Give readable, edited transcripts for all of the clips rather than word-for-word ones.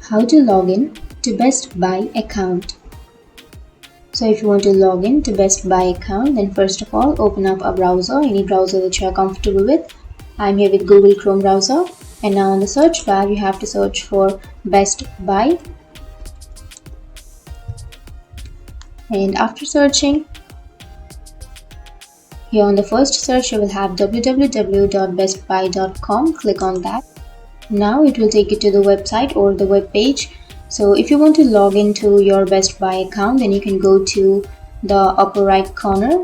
How to log in to Best Buy account. So if you want to log in to Best Buy account, then first of all open up a browser, any browser that you are comfortable with. I'm here with Google Chrome browser, and now on the search bar you have to search for Best Buy, and after searching, here on the first search you will have www.bestbuy.com. Click on that. Now it will take you to the website or the web page. So if you want to log into your Best Buy account, then you can go to the upper right corner,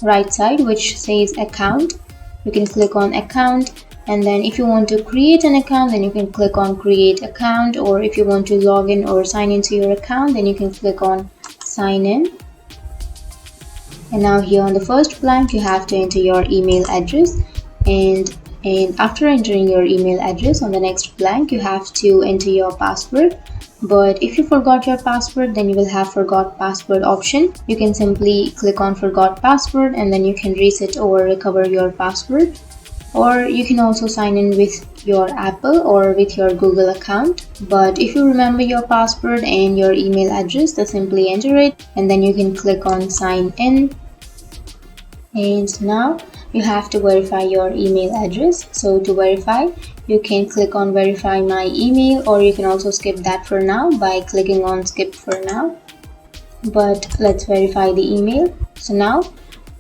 right side, which says account. You can click on account, and then if you want to create an account, then you can click on create account, or if you want to log in or sign into your account, then you can click on sign in. And now here on the first blank you have to enter your email address, and after entering your email address, on the next blank you have to enter your password. But if you forgot your password, then you will have forgot password option. You can simply click on forgot password, and then you can reset or recover your password. Or you can also sign in with your Apple or with your Google account. But if you remember your password and your email address, then simply enter it, and then you can click on sign in. And now you have to verify your email address. So to verify, you can click on verify my email, or you can also skip that for now by clicking on skip for now. But let's verify the email. So now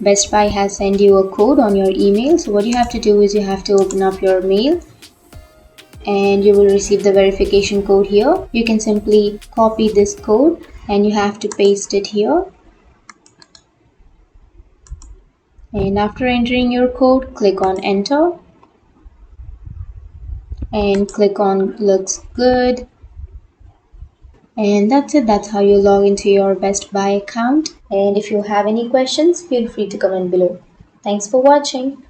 Best Buy has sent you a code on your email. So what you have to do is you have to open up your mail, and you will receive the verification code here. You can simply copy this code and you have to paste it here. And after entering your code, click on enter and click on looks good. And that's it. That's how you log into your Best Buy account. And if you have any questions, feel free to comment below. Thanks for watching.